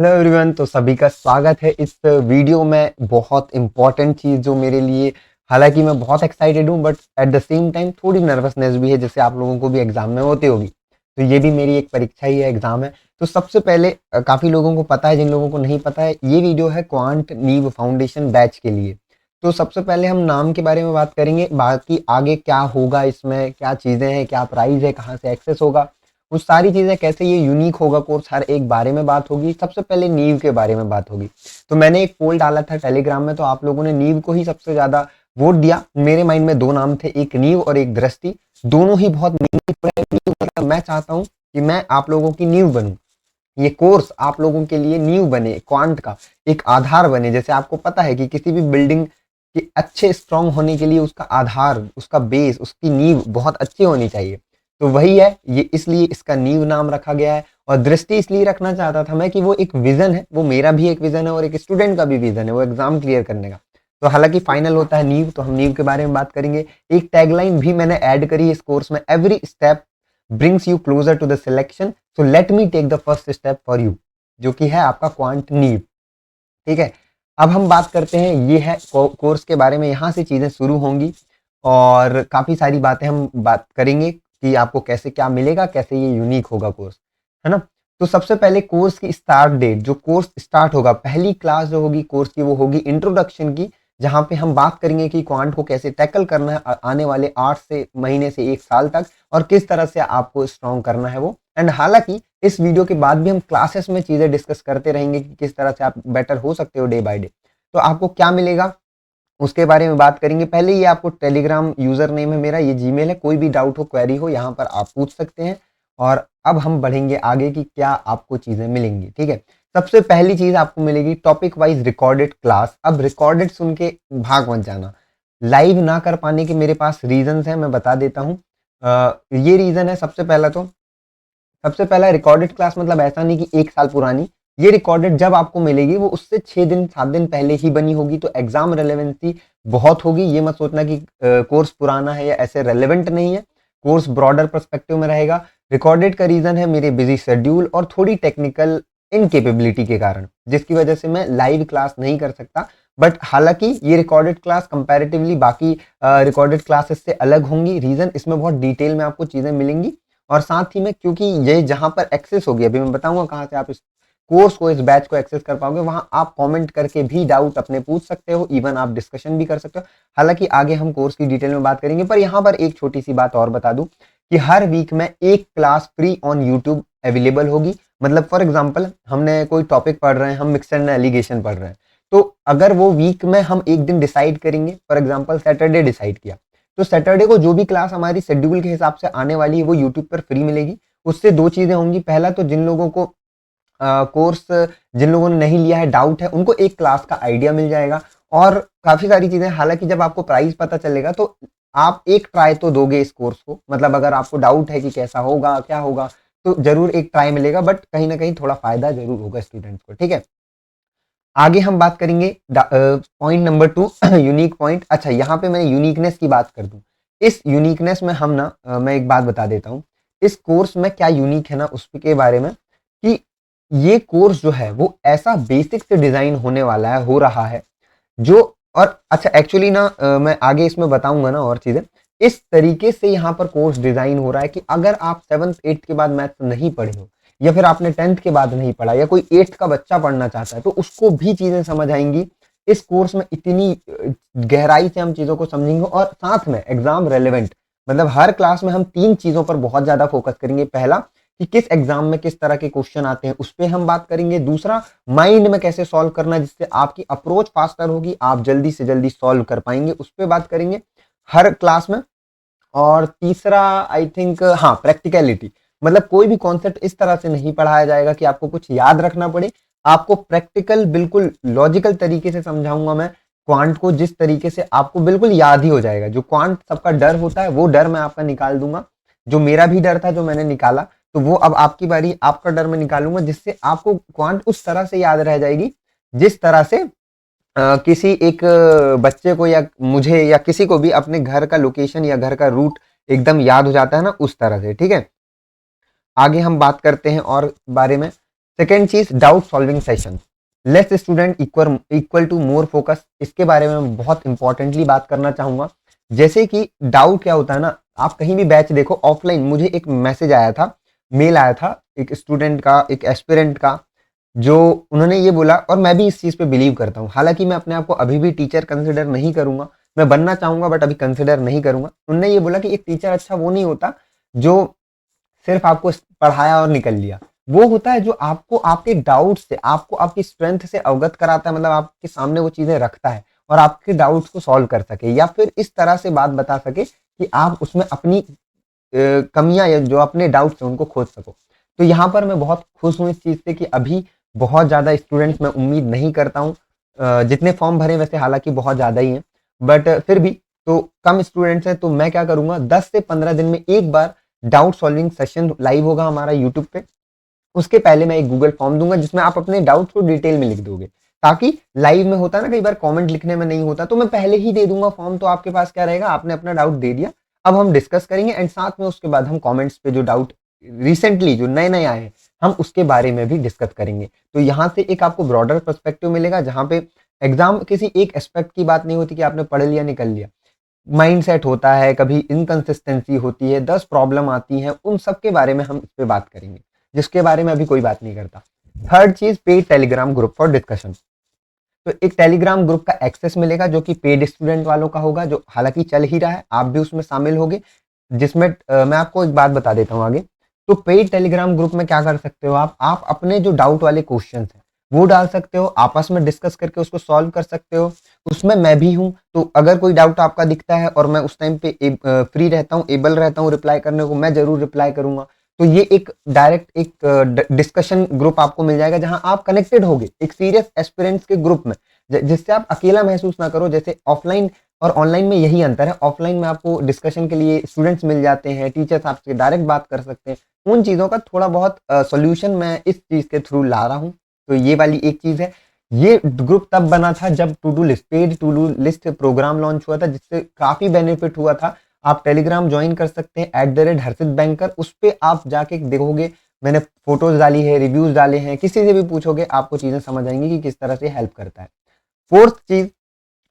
Hello everyone, तो सभी का स्वागत है इस वीडियो में। बहुत इंपॉर्टेंट चीज़ जो मेरे लिए, हालांकि मैं बहुत एक्साइटेड हूँ but at the same time थोड़ी नर्वसनेस भी है, जैसे आप लोगों को भी एग्जाम में होती होगी। तो ये भी मेरी एक परीक्षा ही है, एग्जाम है। तो सबसे पहले काफ़ी लोगों को पता है, जिन लोगों को नहीं पता है, ये वीडियो है क्वांट नीव फाउंडेशन बैच के लिए। तो सबसे पहले हम नाम के बारे में बात करेंगे, बाकी आगे क्या होगा, इसमें क्या चीज़ें हैं, क्या प्राइस है, कहाँ से एक्सेस होगा, वो सारी चीजें, कैसे ये यूनिक होगा कोर्स, हर एक बारे में बात होगी। सबसे पहले नीव के बारे में बात होगी। तो मैंने एक पोल डाला था टेलीग्राम में, तो आप लोगों ने नीव को ही सबसे ज्यादा वोट दिया। मेरे माइंड में दो नाम थे, एक नीव और एक दृष्टि। दोनों ही बहुत मीनिंगफुल है। मतलब मैं चाहता हूँ कि मैं आप लोगों की नीव बनूं, ये कोर्स आप लोगों के लिए नींव बने, क्वांट का एक आधार बने। जैसे आपको पता है कि किसी भी बिल्डिंग के अच्छे स्ट्रांग होने के लिए उसका आधार, उसका बेस, उसकी नींव बहुत अच्छी होनी चाहिए। तो वही है ये, इसलिए इसका नींव नाम रखा गया है। और दृष्टि इसलिए रखना चाहता था मैं कि वो एक विजन है, वो मेरा भी एक विजन है और एक स्टूडेंट का भी विजन है, वो एग्जाम क्लियर करने का। तो हालांकि फाइनल होता है नींव, तो हम नींव के बारे में बात करेंगे। एक टैगलाइन भी मैंने ऐड करी है इस कोर्स में, every step brings you closer to the selection, so let me take the first step for you, जो कि है आपका क्वांट नीव। ठीक है, अब हम बात करते हैं, ये है कोर्स के बारे में। यहाँ से चीजें शुरू होंगी और काफी सारी बातें हम बात करेंगे कि आपको कैसे क्या मिलेगा, कैसे ये यूनिक होगा कोर्स, है ना। तो सबसे पहले कोर्स की स्टार्ट डेट, जो कोर्स स्टार्ट होगा, पहली क्लास जो होगी कोर्स की, वो होगी इंट्रोडक्शन की, जहां पे हम बात करेंगे कि क्वांट को कैसे टैकल करना है आने वाले 8 से महीने से 1 साल तक, और किस तरह से आपको स्ट्रॉन्ग करना है वो। एंड हालांकि इस वीडियो के बाद भी हम क्लासेस में चीजें डिस्कस करते रहेंगे कि किस तरह से आप बेटर हो सकते हो डे बाय डे। तो आपको क्या मिलेगा उसके बारे में बात करेंगे। पहले ये आपको टेलीग्राम यूजर नेम है मेरा, ये जीमेल है, कोई भी डाउट हो, क्वेरी हो, यहाँ पर आप पूछ सकते हैं। और अब हम बढ़ेंगे आगे कि क्या आपको चीजें मिलेंगी। ठीक है, सबसे पहली चीज आपको मिलेगी टॉपिक वाइज रिकॉर्डेड क्लास। अब रिकॉर्डेड सुन के भाग मत जाना, लाइव ना कर पाने के मेरे पास रीजंस हैं, मैं बता देता हूँ। ये रीजन है, सबसे पहला रिकॉर्डेड क्लास मतलब ऐसा नहीं कि 1 साल पुरानी। ये रिकॉर्डेड जब आपको मिलेगी वो उससे 6 दिन 7 दिन पहले ही बनी होगी, तो एग्जाम रेलेवेंसी बहुत होगी। ये मत सोचना कि कोर्स पुराना है या ऐसे रेलेवेंट नहीं है, कोर्स ब्रॉडर पर्सपेक्टिव में रहेगा। रिकॉर्डेड का रीजन है मेरे बिजी शेड्यूल और थोड़ी टेक्निकल इनकेपेबिलिटी के कारण, जिसकी वजह से मैं लाइव क्लास नहीं कर सकता। बट हालांकि ये रिकॉर्डेड क्लास कंपैरेटिवली बाकी रिकॉर्डेड क्लासेस से अलग होंगी। रीजन, इसमें बहुत डिटेल में आपको चीजें मिलेंगी। और साथ ही में, क्योंकि ये जहां पर एक्सेस होगी, अभी मैं बताऊंगा कहां से आप इस कोर्स को, इस बैच को एक्सेस कर पाओगे, वहां आप कमेंट करके भी डाउट अपने पूछ सकते हो, इवन आप डिस्कशन भी कर सकते हो। हालांकि आगे हम कोर्स की डिटेल में बात करेंगे, पर यहाँ पर एक छोटी सी बात और बता दूं कि हर वीक में एक class free on YouTube available होगी। मतलब फॉर एग्जाम्पल, हमने कोई टॉपिक पढ़ रहे हैं, हम मिक्सर एंड एलिगेशन पढ़ रहे हैं, तो अगर वो वीक में हम एक दिन डिसाइड करेंगे, फॉर एग्जाम्पल सैटरडे डिसाइड किया, तो सैटरडे को जो भी क्लास हमारी शेड्यूल के हिसाब से आने वाली है वो यूट्यूब पर फ्री मिलेगी। उससे दो चीजें होंगी, पहला तो जिन लोगों को कोर्स, जिन लोगों ने नहीं लिया है, डाउट है, उनको एक क्लास का आइडिया मिल जाएगा। और काफी सारी चीजें, हालांकि जब आपको प्राइस पता चलेगा तो आप एक ट्राई तो दोगे इस कोर्स को। मतलब अगर आपको डाउट है कि कैसा होगा, क्या होगा, तो जरूर एक ट्राई मिलेगा, बट कहीं ना कहीं थोड़ा फायदा जरूर होगा स्टूडेंट्स को। ठीक है, आगे हम बात करेंगे पॉइंट नंबर 2, यूनिक पॉइंट। अच्छा, यहाँ पे मैं यूनिकनेस की बात कर दूं, इस यूनिकनेस में हम ना मैं एक बात बता देता हूँ, इस कोर्स में क्या यूनिक है ना उसके बारे में, कि ये कोर्स जो है वो ऐसा बेसिक से डिजाइन होने वाला है, हो रहा है जो, और अच्छा एक्चुअली ना मैं आगे इसमें बताऊंगा ना और चीजें। इस तरीके से यहाँ पर कोर्स डिजाइन हो रहा है कि अगर आप 7th 8th के बाद मैथ नहीं पढ़े हो, या फिर आपने 10th के बाद नहीं पढ़ा, या कोई 8th का बच्चा पढ़ना चाहता है, तो उसको भी चीजें समझ आएंगी। इस कोर्स में इतनी गहराई से हम चीजों को समझेंगे, और साथ में एग्जाम रेलेवेंट, मतलब हर क्लास में हम 3 चीजों पर बहुत ज्यादा फोकस करेंगे। पहला, कि किस एग्जाम में किस तरह के क्वेश्चन आते हैं, उस पर हम बात करेंगे। दूसरा, माइंड में कैसे सॉल्व करना है जिससे आपकी अप्रोच फास्टर होगी, आप जल्दी से जल्दी सॉल्व कर पाएंगे, उस पर बात करेंगे हर क्लास में। और तीसरा, आई थिंक, हाँ, प्रैक्टिकलिटी। मतलब कोई भी कॉन्सेप्ट इस तरह से नहीं पढ़ाया जाएगा कि आपको कुछ याद रखना पड़े, आपको प्रैक्टिकल बिल्कुल लॉजिकल तरीके से समझाऊंगा मैं क्वांट को, जिस तरीके से आपको बिल्कुल याद ही हो जाएगा। जो क्वांट सबका डर होता है वो डर मैं आपका निकाल दूंगा, जो मेरा भी डर था जो मैंने निकाला, तो वो अब आपकी बारी, आपका डर मैं निकालूंगा, जिससे आपको क्वांट उस तरह से याद रह जाएगी जिस तरह से किसी एक बच्चे को या मुझे या किसी को भी अपने घर का लोकेशन या घर का रूट एकदम याद हो जाता है ना, उस तरह से। ठीक है, आगे हम बात करते हैं और बारे में। सेकेंड चीज, doubt solving session, less student equal to more focus. इसके बारे में मैं बहुत इंपॉर्टेंटली बात करना चाहूंगा। जैसे कि डाउट क्या होता है ना, आप कहीं भी बैच देखो ऑफलाइन, मुझे एक मैसेज आया था, मेल आया था एक स्टूडेंट का, एक एस्पिरेंट का, जो उन्होंने ये बोला, और मैं भी इस चीज पे बिलीव करता हूँ। हालांकि मैं अपने आप को अभी भी टीचर कंसिडर नहीं करूंगा, मैं बनना चाहूंगा बट अभी कंसिडर नहीं करूंगा। उन्होंने ये बोला कि एक टीचर अच्छा वो नहीं होता जो सिर्फ आपको पढ़ाया और निकल लिया, वो होता है जो आपको आपके डाउट से, आपको आपकी स्ट्रेंथ से अवगत कराता है, मतलब आपके सामने वो चीजें रखता है और आपके डाउट्स को सॉल्व कर सके, या फिर इस तरह से बात बता सके कि आप उसमें अपनी कमियां या जो अपने डाउट्स हैं उनको खोज सको। तो यहाँ पर मैं बहुत खुश हूँ इस चीज से कि अभी बहुत ज्यादा स्टूडेंट्स, मैं उम्मीद नहीं करता हूँ जितने फॉर्म भरे वैसे हालांकि बहुत ज्यादा ही हैं, बट फिर भी तो कम स्टूडेंट्स हैं। तो मैं क्या करूंगा, 10 से 15 दिन में एक बार डाउट सॉल्विंग सेशन लाइव होगा हमारा यूट्यूब पे। उसके पहले मैं एक गूगल फॉर्म दूंगा जिसमें आप अपने डाउट्स को डिटेल में लिख दोगे, ताकि लाइव में होता है ना कई बार कमेंट लिखने में नहीं होता, तो मैं पहले ही दे दूंगा फॉर्म, तो आपके पास क्या रहेगा, आपने अपना डाउट दे दिया, अब हम डिस्कस करेंगे एंड साथ में उसके बाद हम कमेंट्स पे जो डाउट रिसेंटली जो नए नए आए हैं हम उसके बारे में भी डिस्कस करेंगे। तो यहाँ से एक आपको ब्रॉडर पर्सपेक्टिव मिलेगा, जहाँ पे एग्जाम किसी एक एस्पेक्ट की बात नहीं होती कि आपने पढ़ लिया निकल लिया, माइंडसेट होता है, कभी इनकंसिस्टेंसी होती है, 10 प्रॉब्लम आती हैं, उन सब के बारे में हम इस पे बात करेंगे, जिसके बारे में अभी कोई बात नहीं करता। थर्ड चीज, paid Telegram group for discussion. तो एक टेलीग्राम ग्रुप का एक्सेस मिलेगा जो कि पेड स्टूडेंट वालों का होगा, जो हालांकि चल ही रहा है, आप भी उसमें शामिल होगे, जिसमें मैं आपको एक बात बता देता हूँ आगे। तो पेड टेलीग्राम ग्रुप में क्या कर सकते हो आप अपने जो डाउट वाले क्वेश्चन हैं वो डाल सकते हो, आपस में डिस्कस करके उसको सॉल्व कर सकते हो। उसमें मैं भी हूँ, तो अगर कोई डाउट आपका दिखता है और मैं उस टाइम पे फ्री रहता हूँ, एबल रहता हूँ रिप्लाई करने को, मैं जरूर रिप्लाई करूंगा। तो ये एक डायरेक्ट एक डिस्कशन ग्रुप आपको मिल जाएगा जहां आप कनेक्टेड होगे एक सीरियस एस्पिरेंट्स के ग्रुप में, जिससे आप अकेला महसूस ना करो। जैसे ऑफलाइन और ऑनलाइन में यही अंतर है, ऑफलाइन में आपको डिस्कशन के लिए स्टूडेंट्स मिल जाते हैं, टीचर्स आपसे डायरेक्ट बात कर सकते हैं, उन चीज़ों का थोड़ा बहुत सॉल्यूशन मैं इस चीज़ के थ्रू ला रहा हूँ। तो ये वाली एक चीज़ है। ये ग्रुप तब बना था जब to do list, paid to do list programme launch हुआ था, जिससे काफ़ी बेनिफिट हुआ था। आप टेलीग्राम ज्वाइन कर सकते हैं @हर्षित बैंकर, उस पर आप जाके देखोगे, मैंने फोटोज डाली है, रिव्यूज डाले हैं, किसी से भी पूछोगे आपको चीज़ें समझ आएंगी कि किस तरह से हेल्प करता है। फोर्थ चीज,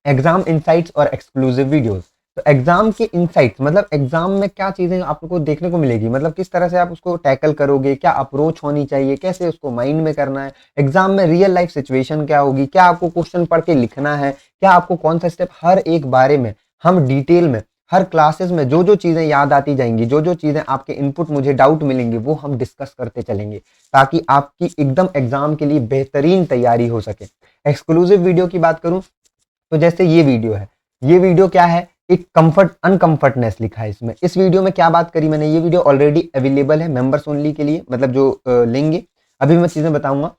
एग्जाम इनसाइट्स और एक्सक्लूसिव वीडियोस। तो एग्जाम के इनसाइट्स मतलब एग्जाम में क्या चीजें आपको देखने को मिलेगी, मतलब किस तरह से आप उसको टैकल करोगे, क्या अप्रोच होनी चाहिए, कैसे उसको माइंड में करना है, एग्जाम में रियल लाइफ सिचुएशन क्या होगी, क्या आपको क्वेश्चन पढ़ के लिखना है, क्या आपको कौन सा स्टेप, हर एक बारे में हम डिटेल में हर क्लासेस में जो जो चीजें याद आती जाएंगी, जो जो चीजें आपके इनपुट मुझे डाउट मिलेंगे, वो हम डिस्कस करते चलेंगे, ताकि आपकी एकदम एग्जाम के लिए बेहतरीन तैयारी हो सके। एक्सक्लूसिव वीडियो की बात करूं तो जैसे ये वीडियो है, ये वीडियो क्या है, एक कंफर्ट अनकंफर्टनेस लिखा है इसमें। इस वीडियो में क्या बात करी मैंने, ये वीडियो ऑलरेडी अवेलेबल है मेंबर्स ओनली के लिए, मतलब जो लेंगे, अभी मैं चीजें बताऊंगा।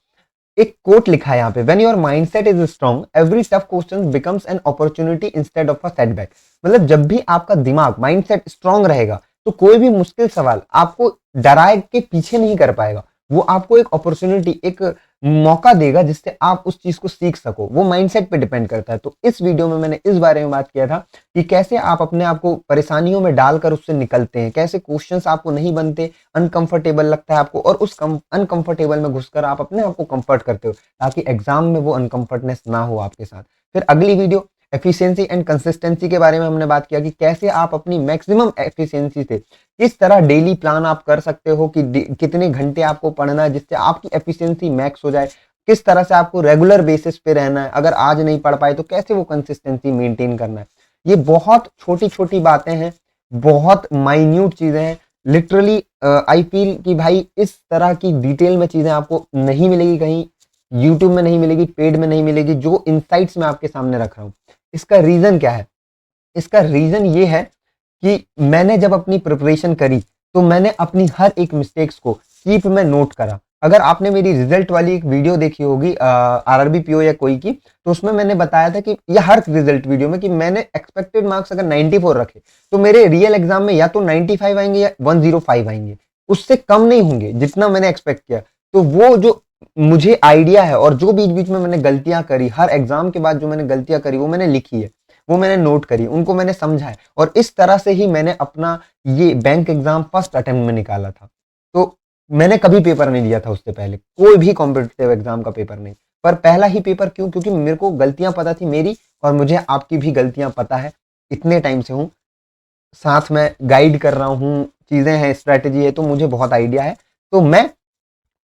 एक कोट लिखा है यहाँ पे, when your mindset is strong every tough question becomes an opportunity instead of a setback. मतलब जब भी आपका दिमाग माइंडसेट स्ट्रांग रहेगा तो कोई भी मुश्किल सवाल आपको डराए के पीछे नहीं कर पाएगा, वो आपको एक अपॉर्चुनिटी, एक मौका देगा जिससे आप उस चीज को सीख सको। वो माइंडसेट पे डिपेंड करता है। तो इस वीडियो में मैंने इस बारे में बात किया था कि कैसे आप अपने आप को परेशानियों में डालकर उससे निकलते हैं, कैसे क्वेश्चंस आपको नहीं बनते, अनकंफर्टेबल लगता है आपको, और उस अनकंफर्टेबल में घुसकर आप अपने आप को कंफर्ट करते हो, ताकि एग्जाम में वो अनकंफर्टनेस ना हो आपके साथ। फिर अगली वीडियो एफिशिएंसी एंड कंसिस्टेंसी के बारे में हमने बात किया कि कैसे आप अपनी मैक्सिमम एफिशिएंसी से किस तरह डेली प्लान आप कर सकते हो कि कितने घंटे आपको पढ़ना है जिससे आपकी एफिशिएंसी मैक्स हो जाए, किस तरह से आपको रेगुलर बेसिस पे रहना है, अगर आज नहीं पढ़ पाए तो कैसे वो कंसिस्टेंसी मेंटेन करना है। ये बहुत छोटी छोटी बातें हैं, बहुत माइन्यूट चीजें हैं। लिटरली आई फील कि भाई इस तरह की डिटेल में चीजें आपको नहीं मिलेगी कहीं, यूट्यूब में नहीं मिलेगी, पेड में नहीं मिलेगी, जो इनसाइट्स मैं आपके सामने रख रहा हूँ। इसका रीजन क्या है, इसका रीजन ये है कि मैंने जब अपनी प्रिपरेशन करी तो मैंने अपनी हर एक मिस्टेक्स को कीप में नोट करा। अगर आपने मेरी रिजल्ट वाली एक वीडियो देखी होगी आरआरबी पीओ या कोई की, तो उसमें मैंने बताया था कि या हर रिजल्ट वीडियो में कि मैंने एक्सपेक्टेड मार्क्स अगर 94 रखे तो मेरे रियल एग्जाम में या तो 95 आएंगे या 105 आएंगे, उससे कम नहीं होंगे जितना मैंने एक्सपेक्ट किया। तो वो जो मुझे आइडिया है और जो बीच बीच में मैंने गलतियां करी, हर एग्जाम के बाद जो मैंने गलतियां करी वो मैंने लिखी है, वो मैंने नोट करी, उनको मैंने समझा है, और इस तरह से ही मैंने अपना ये बैंक एग्जाम फर्स्ट अटेम्प्ट में निकाला था। तो मैंने कभी पेपर नहीं दिया था उससे पहले, कोई भी कॉम्पिटिटिव एग्जाम का पेपर नहीं, पर पहला ही पेपर क्यों? क्योंकि मेरे को गलतियां पता थी मेरी, और मुझे आपकी भी गलतियां पता है, इतने टाइम से हूँ साथ में, गाइड कर रहा हूँ, चीजें हैं, स्ट्रेटेजी है, तो मुझे बहुत आइडिया है, तो मैं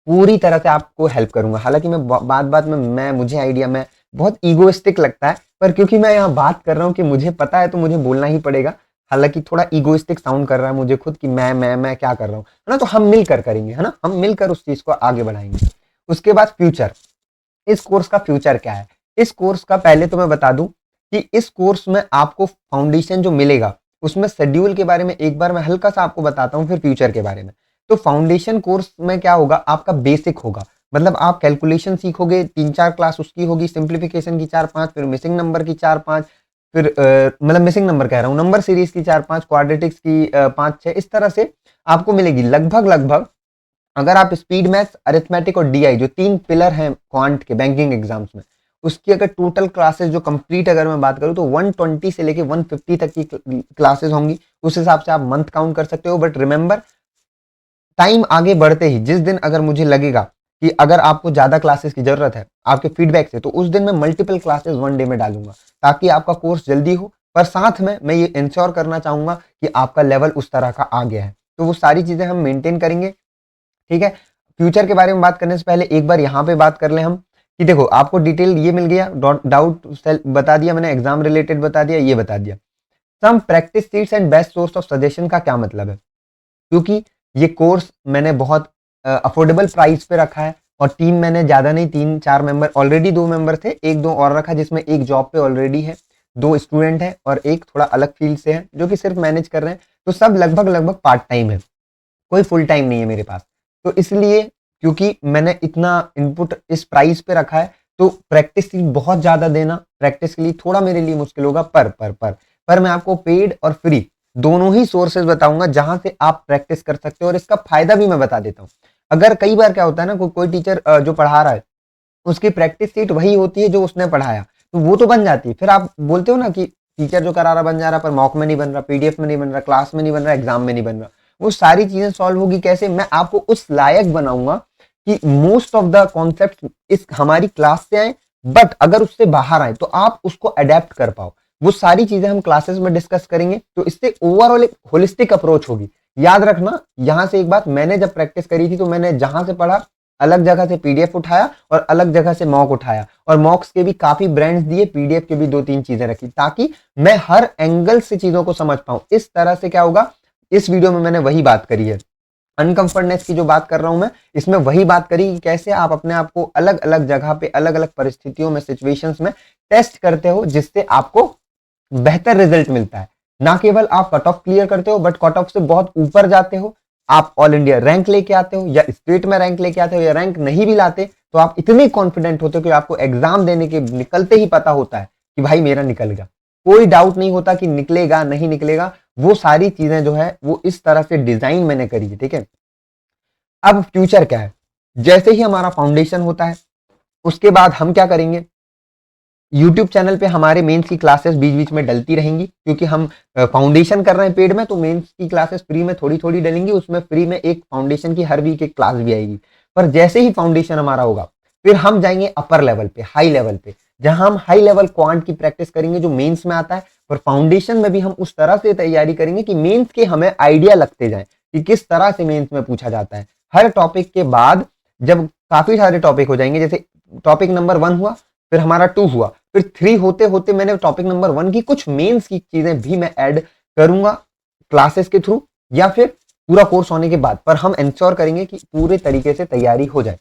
पूरी तरह से आपको हेल्प करूंगा। हालांकि मैं बात बात में मैं मुझे आइडिया, मैं बहुत ईगोइस्टिक लगता है, पर क्योंकि मैं यहाँ बात कर रहा हूँ कि मुझे पता है तो मुझे बोलना ही पड़ेगा। हालांकि थोड़ा ईगोइस्टिक साउंड कर रहा है मुझे खुद कि मैं क्या कर रहा हूँ, है ना? तो हम मिलकर करेंगे, है ना, हम मिलकर उस चीज को आगे बढ़ाएंगे। उसके बाद फ्यूचर, इस कोर्स का फ्यूचर क्या है? इस कोर्स का पहले तो मैं बता दूं कि इस कोर्स में आपको फाउंडेशन जो मिलेगा, उसमें शेड्यूल के बारे में एक बार मैं हल्का सा आपको बताता हूं, फिर फ्यूचर के बारे में। तो फाउंडेशन कोर्स में क्या होगा, आपका बेसिक होगा, मतलब आप कैलकुलेशन सीखोगे, 3-4 क्लास उसकी होगी, सिंप्लीफिकेशन की 4-5, फिर मिसिंग नंबर की 4-5, फिर मतलब मिसिंग नंबर कह रहा हूँ, नंबर सीरीज की 4-5, क्वाड्रेटिक्स की 5-6, इस तरह से आपको मिलेगी लगभग लगभग। अगर आप स्पीड मैथ्स, अरिथमेटिक और डीआई, जो 3 पिलर हैं क्वांट के बैंकिंग एग्जाम्स में, उसकी अगर टोटल क्लासेस जो कंप्लीट अगर मैं बात करूं तो 120 से लेके 150 तक की क्लासेस होंगी। उस हिसाब से आप मंथ काउंट कर सकते हो। बट रिमेंबर, टाइम आगे बढ़ते ही जिस दिन अगर मुझे लगेगा कि अगर आपको ज्यादा क्लासेस की जरूरत है आपके फीडबैक से, तो उस दिन मैं मल्टीपल क्लासेस वन डे में डालूंगा, ताकि आपका कोर्स जल्दी हो, पर साथ में मैं ये इंश्योर करना चाहूंगा कि आपका लेवल उस तरह का आ गया है। तो वो सारी चीजें हम मेंटेन करेंगे, ठीक है। फ्यूचर के बारे में बात करने से पहले एक बार यहाँ पे बात कर ले हम कि देखो, आपको डिटेल ये मिल गया, डाउट बता दिया मैंने, एग्जाम रिलेटेड बता दिया, ये बता दिया। Some practice sets and best source of suggestion का क्या मतलब है? क्योंकि ये कोर्स मैंने बहुत अफोर्डेबल प्राइस पे रखा है, और टीम मैंने ज्यादा नहीं, 3-4 मेंबर, ऑलरेडी 2 मेंबर थे, एक दो और रखा, जिसमें एक जॉब पे ऑलरेडी है, 2 स्टूडेंट है, और एक थोड़ा अलग फील्ड से है जो कि सिर्फ मैनेज कर रहे हैं। तो सब लगभग लगभग पार्ट टाइम है, कोई फुल टाइम नहीं है मेरे पास। तो इसलिए, क्योंकि मैंने इतना इनपुट इस प्राइस पे रखा है, तो प्रैक्टिस बहुत ज्यादा देना प्रैक्टिस के लिए थोड़ा मेरे लिए मुश्किल होगा। पर मैं आपको पेड और फ्री दोनों ही सोर्सेज बताऊंगा जहां से आप प्रैक्टिस कर सकते हो, और इसका फायदा भी मैं बता देता हूँ। अगर कई बार क्या होता है ना, कोई टीचर जो पढ़ा रहा है, उसकी प्रैक्टिस सीट वही होती है जो उसने पढ़ाया, तो वो तो बन जाती है, फिर आप बोलते हो ना कि टीचर जो करा रहा बन जा रहा, पर मॉक में नहीं बन रहा, पीडीएफ में नहीं बन रहा, क्लास में नहीं बन रहा, एग्जाम में नहीं बन रहा। वो सारी चीजें सॉल्व होगी कैसे? मैं आपको उस लायक बनाऊंगा कि मोस्ट ऑफ द कॉन्सेप्ट इस हमारी क्लास से आए, बट अगर उससे बाहर आए तो आप उसको अडेप्ट कर पाओ। वो सारी चीजें हम क्लासेस में डिस्कस करेंगे, तो इससे ओवरऑल एक होलिस्टिक अप्रोच होगी। याद रखना, यहां से एक बात, मैंने जब प्रैक्टिस करी थी तो मैंने जहां से पढ़ा, अलग जगह से पीडीएफ उठाया और अलग जगह से मॉक उठाया, और मॉक्स के भी काफी ब्रांड्स दिए, पीडीएफ के भी 2-3 चीजें रखी, ताकि मैं हर एंगल से चीजों को समझ पाऊं। इस तरह से क्या होगा, इस वीडियो में मैंने वही बात करी है, अनकंफर्टनेस की जो बात कर रहा हूं मैं, इसमें वही बात करी कि कैसे आप अपने आप को अलग अलग जगह पे, अलग अलग परिस्थितियों में, सिचुएशंस में टेस्ट करते हो, जिससे आपको बेहतर रिजल्ट मिलता है। ना केवल आप कट ऑफ क्लियर करते हो, बट कट ऑफ से बहुत ऊपर जाते हो, आप ऑल इंडिया रैंक लेके आते हो, या स्टेट में रैंक लेके आते हो, या रैंक नहीं भी लाते तो आप इतने कॉन्फिडेंट होते हो कि आपको एग्जाम देने के निकलते ही पता होता है कि भाई मेरा निकल गया। कोई डाउट नहीं होता कि निकलेगा नहीं निकलेगा। वो सारी चीजें जो है वो इस तरह से डिजाइन मैंने करी है, ठीक है। अब फ्यूचर क्या है? जैसे ही हमारा फाउंडेशन होता है, उसके बाद हम क्या करेंगे, यूट्यूब चैनल पे हमारे मेंस की क्लासेस बीच बीच में डलती रहेंगी, क्योंकि हम फाउंडेशन कर रहे हैं पेड में, तो मेंस की क्लासेस फ्री में थोड़ी थोड़ी डलेंगी, उसमें फ्री में एक फाउंडेशन की हर वीक एक क्लास भी आएगी। पर जैसे ही फाउंडेशन हमारा होगा, फिर हम जाएंगे अपर लेवल पे, हाई लेवल पे, जहां हम हाई लेवल क्वांट की प्रैक्टिस करेंगे जो मेंस में आता है। पर फाउंडेशन में भी हम उस तरह से तैयारी करेंगे कि मेंस के हमें आइडिया लगते जाए कि किस तरह से मेंस में पूछा जाता है। हर टॉपिक के बाद जब काफी सारे टॉपिक हो जाएंगे, जैसे टॉपिक नंबर 1 हुआ, फिर हमारा 2 हुआ, फिर 3 होते होते मैंने टॉपिक नंबर 1 की कुछ मेंस की चीजें भी मैं ऐड करूंगा क्लासेस के थ्रू, या फिर पूरा कोर्स होने के बाद। पर हम इंश्योर करेंगे कि पूरे तरीके से तैयारी हो जाए।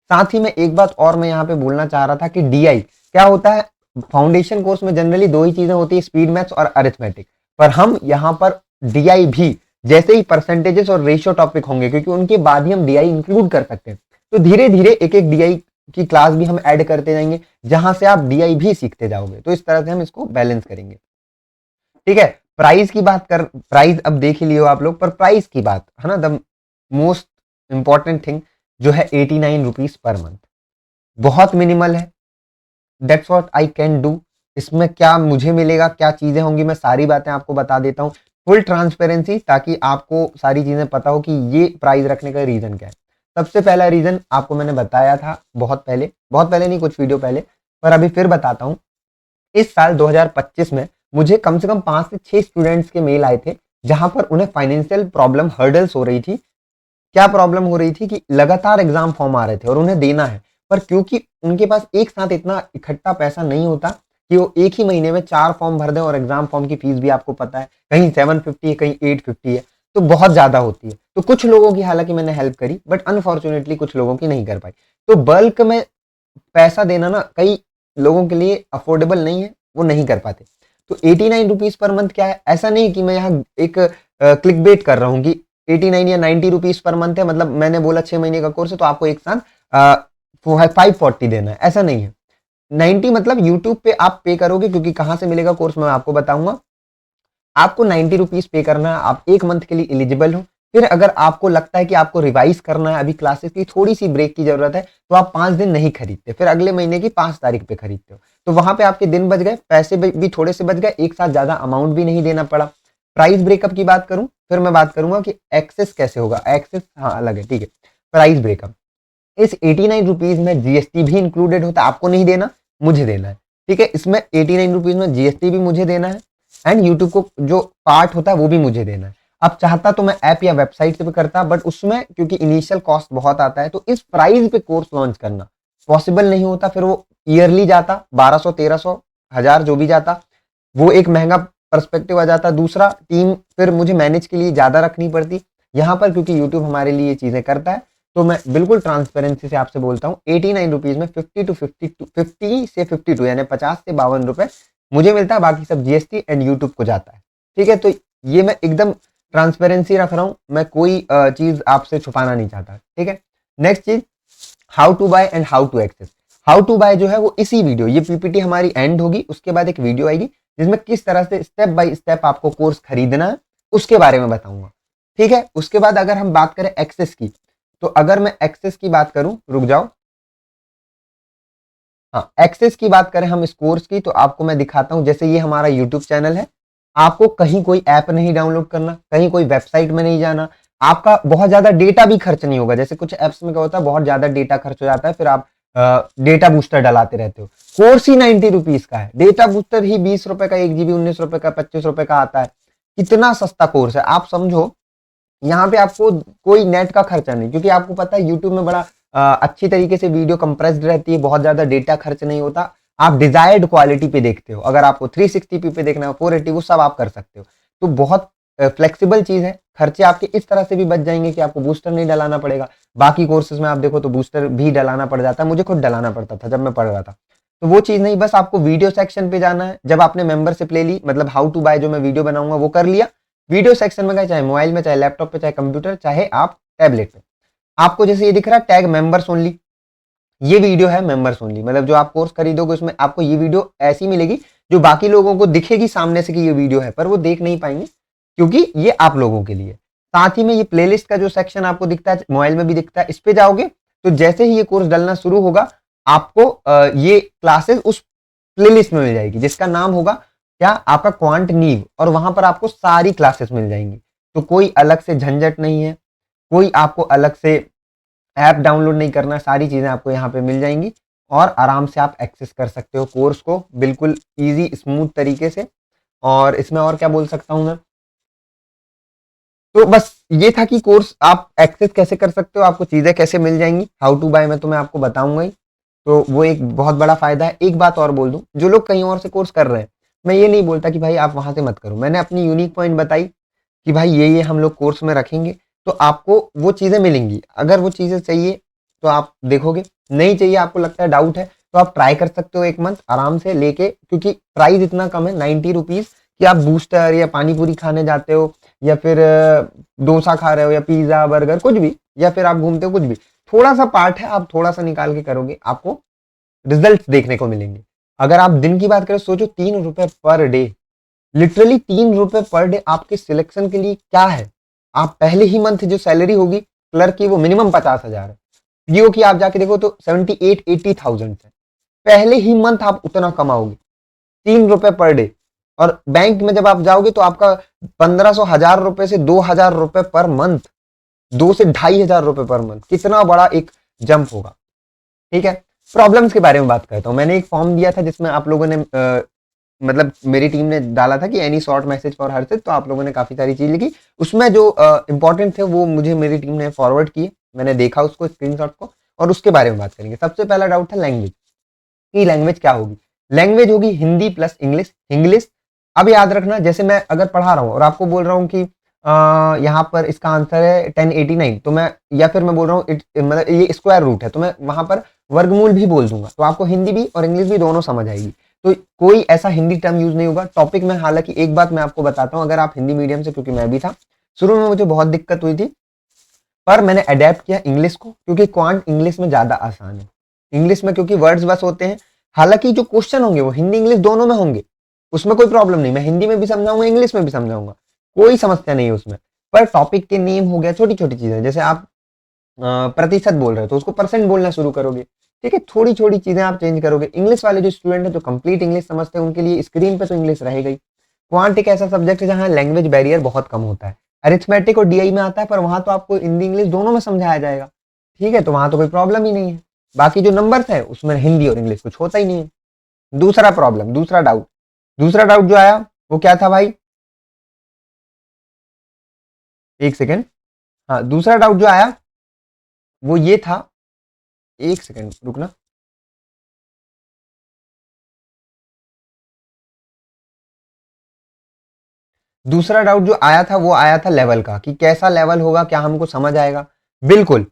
साथ ही में एक बात और मैं यहाँ पे बोलना चाह रहा था कि डीआई क्या होता है। फाउंडेशन कोर्स में जनरली 2 ही चीजें होती है, स्पीड मैथ्स और अरिथमेटिक। पर हम यहाँ पर डीआई भी, जैसे ही परसेंटेजेस और रेशियो टॉपिक होंगे, क्योंकि उनके बाद ही हम डीआई इंक्लूड कर सकते हैं, तो धीरे धीरे एक एक डीआई की क्लास भी हम ऐड करते जाएंगे, जहां से आप डीआई भी सीखते जाओगे। तो इस तरह से हम इसको बैलेंस करेंगे, ठीक है। प्राइस की बात कर, प्राइस अब देख ही लियो आप लोग, पर प्राइस की बात है ना, द मोस्ट इंपॉर्टेंट थिंग जो है 89 रुपीज पर मंथ, बहुत मिनिमल है। That's what I can do. इसमें क्या मुझे मिलेगा, क्या चीजें होंगी, मैं सारी बातें आपको बता देता हूँ। फुल ट्रांसपेरेंसी, ताकि आपको सारी चीजें पता हो कि ये प्राइस रखने का रीजन क्या है। सबसे पहला रीजन आपको मैंने बताया था बहुत पहले नहीं, कुछ वीडियो पहले, पर अभी फिर बताता हूँ। इस साल 2025 में मुझे कम से कम 5 से 6 स्टूडेंट्स के मेल आए थे, जहां पर उन्हें फाइनेंशियल प्रॉब्लम, हर्डल्स हो रही थी। क्या प्रॉब्लम हो रही थी कि लगातार एग्जाम फॉर्म आ रहे थे और उन्हें देना है, पर क्योंकि उनके पास एक साथ इतना इकट्ठा पैसा नहीं होता कि वो एक ही महीने में 4 फॉर्म भर दें, और एग्जाम फॉर्म की फीस भी आपको पता है, कहीं 750 है, कहीं 850 है, तो बहुत ज्यादा होती है। तो कुछ लोगों की हालांकि मैंने हेल्प करी, बट अनफॉर्चुनेटली कुछ लोगों की नहीं कर पाई। तो बल्क में पैसा देना ना कई लोगों के लिए अफोर्डेबल नहीं है, वो नहीं कर पाते। तो 89 रुपीज पर मंथ क्या है, ऐसा नहीं कि मैं यहाँ एक क्लिक बेट कर रहा हूँ कि 89 या 90 रुपीज पर मंथ है, मतलब मैंने बोला 6 महीने का कोर्स है तो आपको एक साथ 540 देना है, ऐसा नहीं है। 90 मतलब यूट्यूब पे आप पे करोगे, क्योंकि कहां से मिलेगा कोर्स मैं आपको बताऊंगा। आपको 90 रुपीज पे करना है, आप एक मंथ के लिए एलिजिबल हो। फिर अगर आपको लगता है कि आपको रिवाइज करना है, अभी क्लासेस की थोड़ी सी ब्रेक की जरूरत है, तो आप 5 दिन नहीं खरीदते, फिर अगले महीने की 5 तारीख पे खरीदते हो। तो वहां पे आपके दिन बच गए, पैसे भी थोड़े से बच गए, एक साथ ज्यादा अमाउंट भी नहीं देना पड़ा। प्राइस ब्रेकअप की बात करूं, फिर मैं बात करूंगा कि एक्सेस कैसे होगा। एक्सेस हाँ अलग है, ठीक है। प्राइस ब्रेकअप, इस 89 रुपीज में जीएसटी भी इंक्लूडेड होता है, आपको नहीं देना, मुझे देना है, ठीक है। इसमें 89 रुपीज में जीएसटी भी मुझे देना है, एंड यूट्यूब को जो पार्ट होता है वो भी मुझे देना है। अब चाहता तो मैं ऐप या वेबसाइट से भी करता, बट उसमें क्योंकि इनिशियल कॉस्ट बहुत आता है, तो इस प्राइस पे कोर्स लॉन्च करना पॉसिबल नहीं होता। फिर वो ईयरली जाता 1200, 1300, 1000 जो भी जाता, वो एक महंगा पर्सपेक्टिव आ जाता। दूसरा, टीम फिर मुझे मैनेज के लिए ज्यादा रखनी पड़ती। यहाँ पर क्योंकि यूट्यूब हमारे लिए ये चीजें करता है, तो मैं बिल्कुल ट्रांसपेरेंसी से आपसे बोलता हूँ, 89 रुपीज में 50 से 52 यानी 50 से 52 रुपए मुझे मिलता है, बाकी सब जीएसटी एंड यूट्यूब को जाता है, ठीक है। तो ये मैं एकदम ट्रांसपेरेंसी रख रहा हूँ, मैं कोई चीज आपसे छुपाना नहीं चाहता, ठीक है। नेक्स्ट चीज, how to buy and how to access. How to buy जो है वो इसी वीडियो, ये पीपीटी हमारी एंड होगी, उसके बाद एक वीडियो आएगी जिसमें किस तरह से स्टेप बाय स्टेप आपको कोर्स खरीदना है उसके बारे में बताऊंगा, ठीक है। उसके बाद अगर हम बात करें एक्सेस की, तो अगर मैं एक्सेस की बात करूं, रुक जाओ, हाँ एक्सेस की बात करें हम इस कोर्स की, तो आपको मैं दिखाता हूं। जैसे ये हमारा यूट्यूब चैनल है, आपको कहीं कोई ऐप नहीं डाउनलोड करना, कहीं कोई वेबसाइट में नहीं जाना, आपका बहुत ज्यादा डेटा भी खर्च नहीं होगा। जैसे कुछ एप्स में क्या होता है, बहुत ज्यादा डेटा खर्च हो जाता है, फिर आप डेटा बूस्टर डलाते रहते हो। कोर्स ही 90 रुपीज का है, डेटा बूस्टर ही 20 रुपए का, 1 GB 19 रुपए का, 25 रुपए का आता है। कितना सस्ता कोर्स है आप समझो। यहाँ पे आपको कोई नेट का खर्चा नहीं, क्योंकि आपको पता है यूट्यूब में बड़ा अच्छी तरीके से वीडियो कंप्रेस्ड रहती है, बहुत ज्यादा डेटा खर्च नहीं होता। आप डिजायर्ड क्वालिटी पे देखते हो, अगर आपको 360p पे देखना है, 480, वो सब आप कर सकते हो। तो बहुत फ्लेक्सिबल चीज है। खर्चे आपके इस तरह से भी बच जाएंगे कि आपको बूस्टर नहीं डलाना पड़ेगा। बाकी कोर्सेज में आप देखो तो बूस्टर भी डलाना पड़ जाता है, मुझे खुद डलाना पड़ता था जब मैं पढ़ रहा था। तो वो चीज नहीं, बस आपको वीडियो सेक्शन पे जाना है। जब आपने मेंबरशिप ले ली, मतलब हाउ टू बाय जो मैं वीडियो बनाऊंगा वो कर लिया, वीडियो सेक्शन में गए, चाहे मोबाइल में, चाहे लैपटॉप पे, चाहे कंप्यूटर, चाहे आप टैबलेट पे, आपको जैसे ये दिख रहा है टैग मेंबर्स ओनली, ये वीडियो है मेंबर्स ओनली। मतलब जो आप कोर्स खरीदोगे उसमें आपको ये वीडियो ऐसी मिलेगी जो बाकी लोगों को दिखेगी सामने से कि ये वीडियो है, पर वो देख नहीं पाएंगे क्योंकि ये आप लोगों के लिए। साथ ही में ये प्लेलिस्ट का जो सेक्शन आपको दिखता है, मोबाइल में भी दिखता है, इस पे जाओगे तो जैसे ही ये कोर्स डलना शुरू होगा, आपको ये क्लासेस उस प्लेलिस्ट में मिल जाएगी जिसका नाम होगा क्या, आपका क्वांट नीव, और वहां पर आपको सारी क्लासेस मिल जाएंगी। तो कोई अलग से झंझट नहीं है, कोई आपको अलग से ऐप डाउनलोड नहीं करना, सारी चीजें आपको यहाँ पे मिल जाएंगी और आराम से आप एक्सेस कर सकते हो कोर्स को बिल्कुल इजी स्मूथ तरीके से। और इसमें और क्या बोल सकता हूँ मैं, तो बस ये था कि कोर्स आप एक्सेस कैसे कर सकते हो, आपको चीजें कैसे मिल जाएंगी। हाउ टू बाय में तो मैं आपको बताऊंगा ही, तो वो एक बहुत बड़ा फायदा है। एक बात और बोल दूं, जो लोग कहीं और से कोर्स कर रहे हैं, मैं ये नहीं बोलता कि भाई आप वहां से मत करो, मैंने अपनी यूनिक पॉइंट बताई कि भाई ये हम लोग कोर्स में रखेंगे, तो आपको वो चीजें मिलेंगी। अगर वो चीजें चाहिए तो आप देखोगे, नहीं चाहिए, आपको लगता है डाउट है, तो आप ट्राई कर सकते हो एक मंथ आराम से लेके, क्योंकि प्राइस इतना कम है 90 रुपीज कि आप बूस्टर या पानी पूरी खाने जाते हो, या फिर डोसा खा रहे हो, या पिज्जा बर्गर कुछ भी, या फिर आप घूमते हो कुछ भी, थोड़ा सा पार्ट है, आप थोड़ा सा निकाल के करोगे, आपको रिजल्ट देखने को मिलेंगे। अगर आप दिन की बात करें, सोचो 3 रुपए पर डे, लिटरली 3 रुपए पर डे आपके सिलेक्शन के लिए क्या है। आप पहले ही मंथ जो सैलरी होगी क्लर्क की वो मिनिमम 50,000 है, पीओ की आप जाके देखो तो 78-80,000 है, पहले ही मंथ आप उतना कमाओगे 3 रुपए पर डे। और बैंक में जब आप जाओगे तो आपका 1500 हजार रुपए से 2000 रुपए पर मंथ, 2 से 2500 रुपए पर मंथ, कितना बड़ा एक जंप होगा। ठीक है, प्रॉब्लम्स के बारे में बात करता हूँ। मैंने एक फॉर्म दिया था जिसमें आप लोगों ने मतलब मेरी टीम ने डाला था कि एनी शॉर्ट मैसेज फॉर हर्षित, तो आप लोगों ने काफी सारी चीज लिखी। उसमें जो इंपॉर्टेंट थे वो मुझे मेरी टीम ने फॉरवर्ड किए, मैंने देखा उसको स्क्रीनशॉट को, और उसके बारे में बात करेंगे। सबसे पहला डाउट था लैंग्वेज की, लैंग्वेज क्या होगी। लैंग्वेज होगी हिंदी प्लस इंग्लिश। इंग्लिश, अब याद रखना, जैसे मैं अगर पढ़ा रहा हूँ और आपको बोल रहा हूँ कि यहाँ पर इसका आंसर है 1089, तो मैं, या फिर मैं बोल रहा हूँ मतलब ये स्क्वायर रूट है, तो मैं वहां पर वर्गमूल भी बोल दूंगा, तो आपको हिंदी भी और इंग्लिश भी दोनों समझ आएगी। तो कोई ऐसा हिंदी टर्म यूज नहीं होगा टॉपिक में। हालांकि एक बात मैं आपको बताता हूँ, अगर आप हिंदी मीडियम से, क्योंकि मैं भी था, शुरू में मुझे बहुत दिक्कत हुई थी, पर मैंने अडेप्ट किया इंग्लिश को, क्योंकि क्वांट इंग्लिश में ज्यादा आसान है। इंग्लिश में क्योंकि वर्ड्स बस होते हैं, हालांकि जो क्वेश्चन होंगे वो हिंदी इंग्लिश दोनों में होंगे, उसमें कोई प्रॉब्लम नहीं, मैं हिंदी में भी समझाऊंगा इंग्लिश में भी समझाऊंगा, कोई समस्या नहीं है उसमें। पर टॉपिक के नेम हो गया, छोटी छोटी चीजें, जैसे आप प्रतिशत बोल रहे हो तो उसको परसेंट बोलना शुरू करोगे। ठीक है, थोड़ी छोटी चीजें आप चेंज करोगे। इंग्लिश वाले जो स्टूडेंट है, जो कंप्लीट इंग्लिश समझते हैं, उनके लिए स्क्रीन पे तो इंग्लिश रहेगा ही। क्वांट एक ऐसा सब्जेक्ट है जहाँ लैंग्वेज बैरियर बहुत कम होता है। अरिथमेटिक और डीआई में आता है, पर वहां तो आपको हिंदी इंग्लिश दोनों में समझाया जाएगा। ठीक है, तो वहां तो कोई प्रॉब्लम ही नहीं है। बाकी जो नंबर्स है उसमें हिंदी और इंग्लिश कुछ होता ही नहीं है। दूसरा प्रॉब्लम, दूसरा डाउट जो आया वो क्या था भाई, एक सेकेंड। हाँ, दूसरा डाउट जो आया वो ये था, एक सेकेंड रुकना। दूसरा डाउट जो आया था वो आया था लेवल का, कि कैसा लेवल होगा, क्या हमको समझ आएगा। बिल्कुल,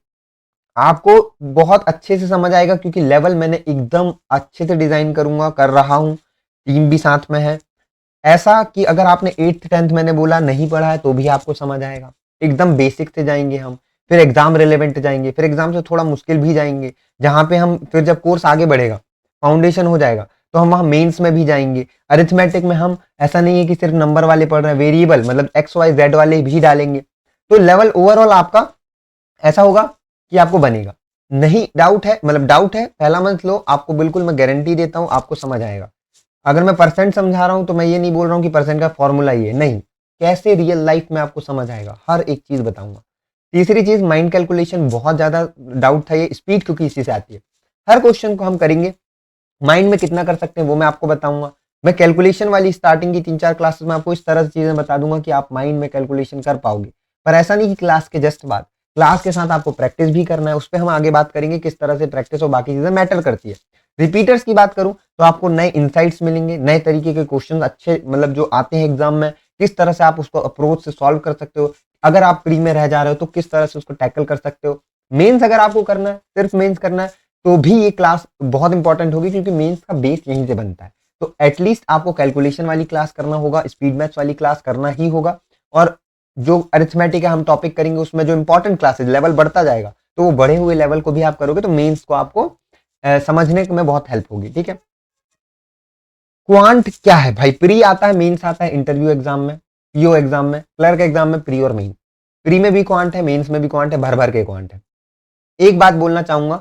आपको बहुत अच्छे से समझ आएगा, क्योंकि लेवल मैंने एकदम अच्छे से डिजाइन करूंगा, कर रहा हूं, टीम भी साथ में है। ऐसा कि अगर आपने 8th 10th मैंने बोला नहीं पढ़ा है तो भी आपको समझ आएगा। एकदम बेसिक से जाएंगे हम, फिर एग्जाम रिलेवेंट जाएंगे, फिर एग्जाम से थोड़ा मुश्किल भी जाएंगे, जहां पे हम फिर जब कोर्स आगे बढ़ेगा, फाउंडेशन हो जाएगा, तो हम वहां मेंस में भी जाएंगे। अरिथमेटिक में हम, ऐसा नहीं है कि सिर्फ नंबर वाले पढ़ रहे हैं, वेरिएबल मतलब एक्स वाई जेड वाले भी डालेंगे। तो लेवल ओवरऑल आपका ऐसा होगा कि आपको बनेगा। नहीं डाउट है, मतलब डाउट है, पहला मंथ लो, आपको बिल्कुल मैं गारंटी देता हूं आपको समझ आएगा। अगर मैं परसेंट समझा रहा हूं तो मैं ये नहीं बोल रहा हूं कि परसेंट का फॉर्मूला ये नहीं, कैसे रियल लाइफ में आपको समझ आएगा, हर एक चीज बताऊंगा। तीसरी चीज, माइंड कैलकुलेशन, बहुत ज्यादा डाउट था ये, स्पीड क्योंकि इसी से आती है। हर क्वेश्चन को हम करेंगे, माइंड में कितना कर सकते हैं वो मैं आपको बताऊंगा। मैं कैलकुलेशन वाली स्टार्टिंग की 3-4 क्लासेस में आपको इस तरह से चीजें बता दूंगा कि आप माइंड में कैलकुलेशन कर पाओगे। पर ऐसा नहीं कि क्लास के जस्ट बाद, क्लास के साथ आपको प्रैक्टिस भी करना है, उस पर हम आगे बात करेंगे किस तरह से प्रैक्टिस और बाकी चीजें मैटर करती है। रिपीटर्स की बात करूं तो आपको नए इंसाइट्स मिलेंगे, नए तरीके के क्वेश्चन अच्छे मतलब जो आते हैं एग्जाम में, किस तरह से आप उसको अप्रोच से सॉल्व कर सकते हो। अगर आप प्री में रह जा रहे हो तो किस तरह से उसको टैकल कर सकते हो। मेंस अगर आपको करना है, सिर्फ मेंस करना है, तो भी ये क्लास बहुत इंपॉर्टेंट होगी, क्योंकि मेंस का बेस यहीं से बनता है। तो एटलीस्ट आपको कैलकुलेशन वाली क्लास करना होगा, स्पीड मैथ्स वाली क्लास करना ही होगा, और जो अरिथमेटिक है हम टॉपिक करेंगे, उसमें जो इंपॉर्टेंट क्लासेस लेवल बढ़ता जाएगा, तो वो बढ़े हुए लेवल को भी आप करोगे तो मेंस को आपको समझने में बहुत हेल्प होगी। ठीक है, क्वांट क्या है भाई, प्री आता है, मेंस आता है इंटरव्यू एग्जाम में, पीओ एग्जाम में, क्लर्क एग्जाम में प्री और मेन। प्री में भी क्वांट है, मेंस में भी क्वांट है, भर भर के क्वांट है। एक बात बोलना चाहूंगा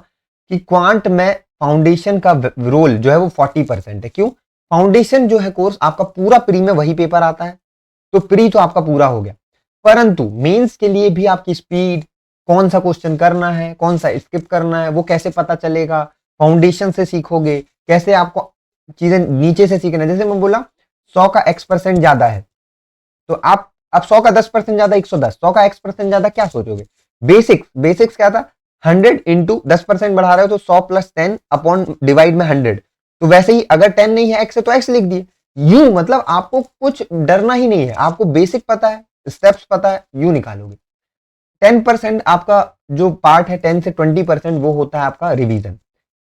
कि क्वांट में फाउंडेशन का रोल जो है वो 40% है। क्यों? फाउंडेशन जो है कोर्स आपका पूरा प्री में वही पेपर आता है, तो प्री तो आपका पूरा हो गया, परंतु मेंस के लिए भी आपकी स्पीड, कौन सा क्वेश्चन करना है, कौन सा स्किप करना है, वो कैसे पता चलेगा, फाउंडेशन से सीखोगे, कैसे आपको चीजें नीचे से सीखना है। जैसे मैं बोला 100 का x% ज्यादा है, तो आप अब 100 का 10% ज्यादा 110, 100 का x% ज्यादा क्या सोचोगे? बेसिक्स क्या था, 100 इंटू 10% बढ़ा रहे हो तो 100 प्लस 10 अपॉन डिवाइड में 100। तो वैसे ही अगर 10 नहीं है x है तो x लिख दिए। यू मतलब आपको कुछ डरना ही नहीं है, आपको बेसिक पता है, स्टेप्स पता है, यू निकालोगे। 10% आपका जो पार्ट है, 10 से 20% वो होता है आपका रिवीजन।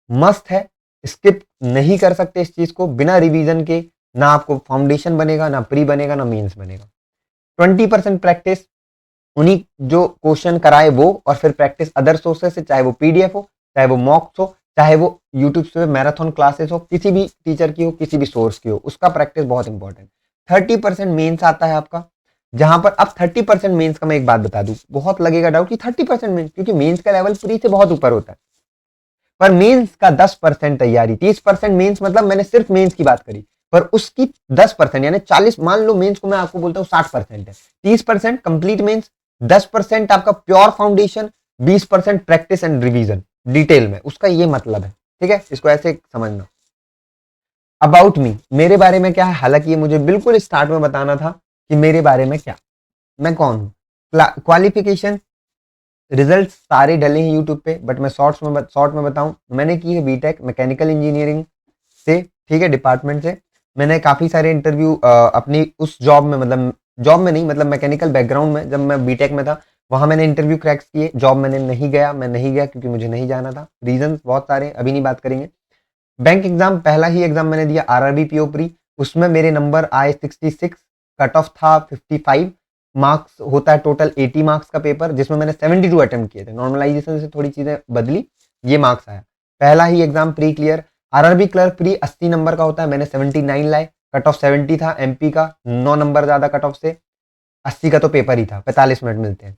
मस्त है, स्किप नहीं कर सकते इस चीज को, बिना रिवीजन के ना आपको फाउंडेशन बनेगा, ना प्री बनेगा, ना मेंस बनेगा। 20% प्रैक्टिस, उन्हीं जो क्वेश्चन कराए वो, और फिर प्रैक्टिस अदर सोर्सेस से, चाहे वो पीडीएफ हो, चाहे वो मॉक्स हो, चाहे वो यूट्यूब से मैराथन क्लासेस हो, किसी भी टीचर की हो, किसी भी सोर्स की हो, उसका प्रैक्टिस बहुत इंपॉर्टेंट। 30% मेंस आता है आपका, जहां पर अब 30% मेंस का मैं एक बात बता दूं, बहुत लगेगा डाउट कि 30% मेंस, क्योंकि मेंस का लेवल प्री से बहुत ऊपर होता है, पर मेंस का 10% तैयारी, 30% मेंस, मतलब मैंने सिर्फ मेंस की बात करी। पर उसकी 10% यानी 40, मान लो मेंस को मैं आपको बोलता हूँ 60% है, 30% कंप्लीट मेंस, 10% आपका pure foundation, 20% practice and revision detail में। उसका ये मतलब है, ठीक है, इसको ऐसे समझना। अबाउट मी, मेरे बारे में क्या है, हालांकि ये मुझे बिल्कुल स्टार्ट में बताना था कि मेरे बारे में क्या, मैं कौन हूँ। क्वालिफिकेशन, रिजल्ट सारे डले हैं यूट्यूब पे, बट मैं शॉर्ट में बताऊं, मैंने की है बीटेक मैकेनिकल इंजीनियरिंग से, ठीक है, डिपार्टमेंट से। मैंने काफी सारे इंटरव्यू अपनी उस जॉब में, मतलब जॉब में नहीं, मतलब मैकेनिकल बैकग्राउंड में, जब मैं बीटेक में था वहां मैंने इंटरव्यू क्रैक्स किए। जॉब मैंने नहीं गया, मैं नहीं गया क्योंकि मुझे नहीं जाना था, रीजन बहुत सारे, अभी नहीं बात करेंगे। बैंक एग्जाम, पहला ही एग्जाम मैंने दिया आरआरबी पीओ प्री, उसमें मेरे नंबर आए 66, कट ऑफ था 55, मार्क्स होता है टोटल 80 मार्क्स का पेपर, जिसमें मैंने 72 अटेम्प्ट किए थे, नॉर्मलाइजेशन से थोड़ी चीजें बदली, ये मार्क्स आया। पहला ही exam pre clear. RRB clerk pre 80 नंबर का होता है, मैंने 79 लाए, कट ऑफ 70 था, एमपी का 9 नंबर ज्यादा कट ऑफ से, 80 का तो पेपर ही था, 45 मिनट मिलते हैं।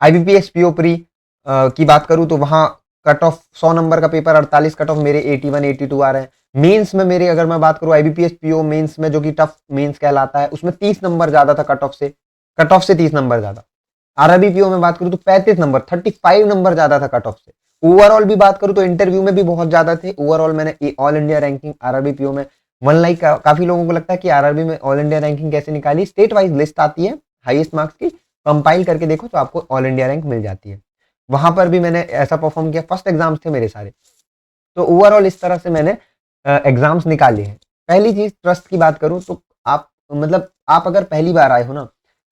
आईबीपीएस पीओ प्री की बात करूं तो वहां कट ऑफ 100 नंबर का पेपर, 48 कट ऑफ, मेरे 81 82 आ रहे हैं। मेंस में मेरे, अगर मैं बात करूं आईबीपीएस पीओ मेंस में, जो कि टफ मेंस कहलाता है, उसमें 30 नंबर ज्यादा था कट ऑफ से, 30 नंबर ज्यादा। आरआरबी पीओ में बात करूं तो 35 नंबर, 35 नंबर ज्यादा था कट ऑफ से। ओवरऑल भी बात करूं तो इंटरव्यू में भी बहुत ज्यादा थे। ओवरऑल मैंने all India ranking RRB PO में 1 लाइक, काफी लोगों को लगता है कि आरआरबी में ऑल इंडिया रैंकिंग कैसे निकाली, स्टेट वाइज लिस्ट आती है हाईएस्ट मार्क्स की, कंपाइल करके देखो तो आपको ऑल इंडिया रैंक मिल जाती है। वहां पर भी मैंने ऐसा परफॉर्म किया, फर्स्ट एग्जाम्स थे मेरे सारे। तो ओवरऑल इस तरह से मैंने एग्जाम्स निकाले हैं। पहली चीज ट्रस्ट की बात करूं तो आप, मतलब आप अगर पहली बार आए हो ना,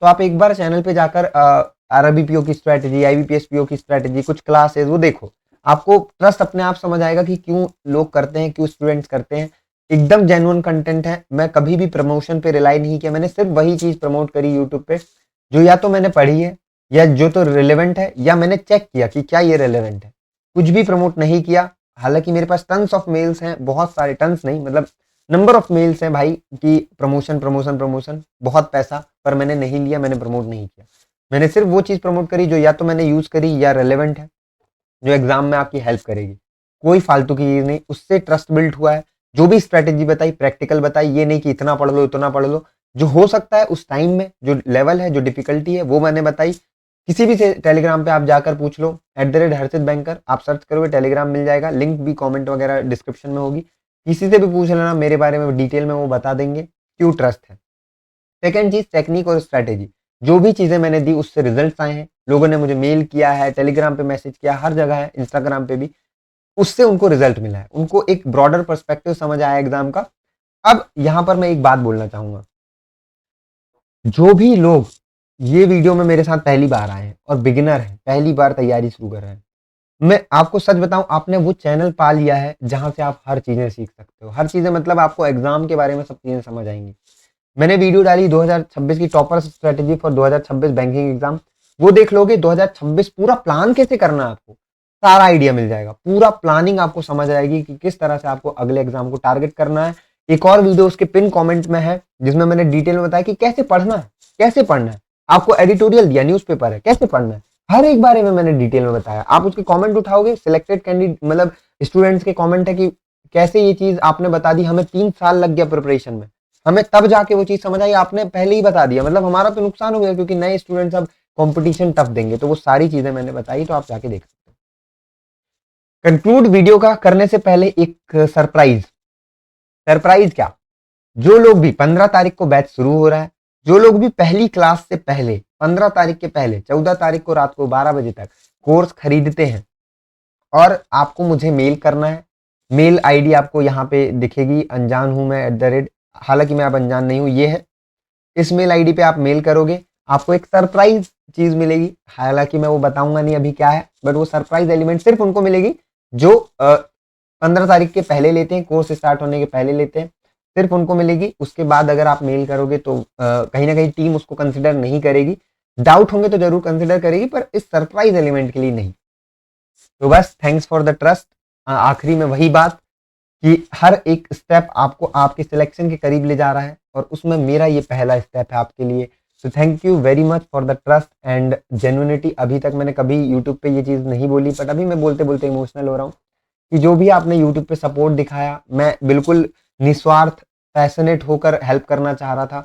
तो आप एक बार चैनल पे जाकर आरआरबी पीओ की स्ट्रेटेजी, आईबीपीएस पीओ की स्ट्रेटेजी, कुछ क्लासेस वो देखो, आपको ट्रस्ट अपने आप समझ आएगा कि क्यों लोग करते हैं, क्यों स्टूडेंट्स करते हैं। एकदम जेन्युइन कंटेंट है, मैं कभी भी प्रमोशन पे रिलाई नहीं किया, मैंने सिर्फ वही चीज प्रमोट करी यूट्यूब पे जो या तो मैंने पढ़ी है, या जो तो रिलेवेंट है, या मैंने चेक किया कि क्या ये रिलेवेंट है। कुछ भी प्रमोट नहीं किया। हालांकि मेरे पास टन्स ऑफ मेल्स हैं, बहुत सारे, टन्स नहीं मतलब नंबर ऑफ मेल्स हैं भाई, कि प्रमोशन प्रमोशन प्रमोशन, बहुत पैसा, पर मैंने नहीं लिया, मैंने प्रमोट नहीं किया। मैंने सिर्फ वो चीज प्रमोट करी जो या तो मैंने यूज करी या रेलेवेंट है, जो एग्जाम में आपकी हेल्प करेगी। कोई फालतू की चीज नहीं, उससे ट्रस्ट बिल्ड हुआ है। जो भी स्ट्रेटेजी बताई प्रैक्टिकल बताई, ये नहीं कि इतना पढ़ लो इतना पढ़ लो, जो हो सकता है उस टाइम में, जो लेवल है, जो डिफिकल्टी है, वो मैंने बताई। किसी भी से टेलीग्राम पे आप जाकर पूछ लो, @हर्षित बैंकर आप सर्च करोगे, टेलीग्राम मिल जाएगा, लिंक भी कमेंट वगैरह डिस्क्रिप्शन में होगी। किसी से भी पूछ लेना मेरे बारे में डिटेल में, वो बता देंगे क्यों ट्रस्ट है। सेकेंड चीज टेक्निक और स्ट्रेटेजी, जो भी चीजें मैंने दी उससे रिजल्ट्स आए हैं, लोगों ने मुझे मेल किया है, टेलीग्राम पे मैसेज किया, हर जगह है, इंस्टाग्राम पे भी, उससे उनको रिजल्ट मिला है, उनको एक ब्रॉडर पर्सपेक्टिव समझ आया एग्जाम का। अब यहां पर मैं एक बात बोलना चाहूंगा, जो भी लोग ये वीडियो में मेरे साथ पहली बार आए हैं और बिगिनर हैं, पहली बार तैयारी शुरू कर रहे हैं, मैं आपको सच बताऊं, आपने वो चैनल पा लिया है जहां से आप हर चीजें सीख सकते हो। हर चीजें मतलब आपको एग्जाम के बारे में सब चीजें समझ आएंगी। मैंने वीडियो डाली 2026 की topper strategy for 2026 banking exam, वो देख लोगे। 2026 पूरा प्लान कैसे करना है, आपको सारा आइडिया मिल जाएगा, पूरा प्लानिंग आपको समझ आएगी कि किस तरह से आपको अगले एग्जाम को टारगेट करना है। एक और वीडियो उसके पिन कमेंट में है, जिसमें मैंने डिटेल में बताया कि कैसे पढ़ना है, कैसे पढ़ना है। आपको एडिटोरियल दिया, न्यूज़पेपर है, कैसे पढ़ना है, हर एक बारे में मैंने डिटेल में बताया। आप उसके कमेंट उठाओगे, सिलेक्टेड कैंडिडेट मतलब स्टूडेंट्स के कमेंट है कि कैसे ये चीज आपने बता दी, हमें 3 साल लग गया प्रिपरेशन में, हमें तब जाके वो चीज समझ आई, आपने पहले ही बता दिया, मतलब हमारा तो नुकसान हो गया, क्योंकि नए स्टूडेंट्स अब कंपटीशन टफ देंगे। तो वो सारी चीजें मैंने बताई, तो आप जाके देख सकते हो। कंक्लूड वीडियो का करने से पहले एक सरप्राइज। सरप्राइज क्या, जो लोग भी 15 तारीख को बैच शुरू हो रहा है, जो लोग भी पहली क्लास से पहले 15 तारीख के पहले 14 तारीख को रात को 12 बजे तक कोर्स खरीदते हैं, और आपको मुझे मेल करना है। मेल आईडी आपको यहाँ पे दिखेगी, अनजान हूं मैं हालांकि मैं अब अनजान नहीं हूं, ये है। इस मेल आईडी पे आप मेल करोगे, आपको एक सरप्राइज चीज मिलेगी। हालांकि मैं वो बताऊंगा नहीं अभी क्या है, बट वो सरप्राइज एलिमेंट सिर्फ उनको मिलेगी जो 15 तारीख के पहले लेते हैं, कोर्स स्टार्ट होने के पहले लेते हैं, सिर्फ उनको मिलेगी। उसके बाद अगर आप मेल करोगे तो कहीं ना कहीं टीम उसको कंसिडर नहीं करेगी। डाउट होंगे तो जरूर कंसिडर करेगी, पर इस सरप्राइज एलिमेंट के लिए नहीं। तो बस थैंक्स फॉर द ट्रस्ट। आखिरी में वही बात कि हर एक स्टेप आपको आपके सिलेक्शन के करीब ले जा रहा है, और उसमें मेरा ये पहला स्टेप है आपके लिए। तो thank you very much for the trust and genuinity. अभी तक मैंने कभी यूट्यूब पे ये चीज़ नहीं बोली, बट अभी मैं बोलते बोलते इमोशनल हो रहा हूँ कि जो भी आपने यूट्यूब पे सपोर्ट दिखाया, मैं बिल्कुल निस्वार्थ पैशनेट होकर हेल्प करना चाह रहा था।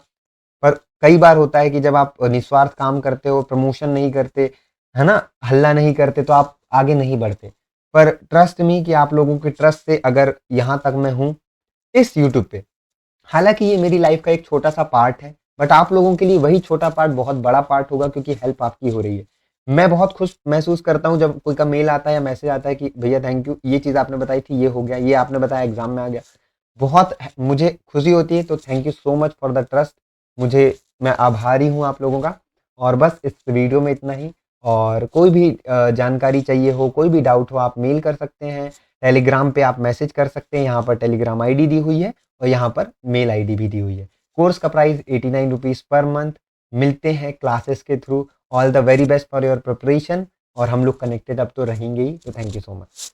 पर कई बार होता है कि जब आप निस्वार्थ काम करते हो, प्रमोशन नहीं करते, है ना, हल्ला नहीं करते, तो आप आगे नहीं बढ़ते। पर ट्रस्ट मी कि आप लोगों के ट्रस्ट से अगर यहाँ तक मैं हूँ इस यूट्यूब पे, हालांकि ये मेरी लाइफ का एक छोटा सा पार्ट है, बट आप लोगों के लिए वही छोटा पार्ट बहुत बड़ा पार्ट होगा, क्योंकि हेल्प आपकी हो रही है। मैं बहुत खुश महसूस करता हूँ जब कोई का मेल आता है या मैसेज आता है कि भैया थैंक यू, ये चीज़ आपने बताई थी, ये हो गया, ये आपने बताया एग्जाम में आ गया। बहुत मुझे खुशी होती है, तो thank you so much for the trust. मुझे मैं आभारी हूँ आप लोगों का। और बस इस वीडियो में इतना ही। और कोई भी जानकारी चाहिए हो, कोई भी डाउट हो, आप मेल कर सकते हैं, टेलीग्राम पे आप मैसेज कर सकते हैं, यहाँ पर टेलीग्राम आईडी दी हुई है और यहाँ पर मेल आईडी भी दी हुई है। कोर्स का प्राइस 89 रुपीज़ पर मंथ। मिलते हैं क्लासेस के through. All the very best for your preparation. और हम लोग कनेक्टेड अब तो रहेंगे ही, तो थैंक यू सो मच।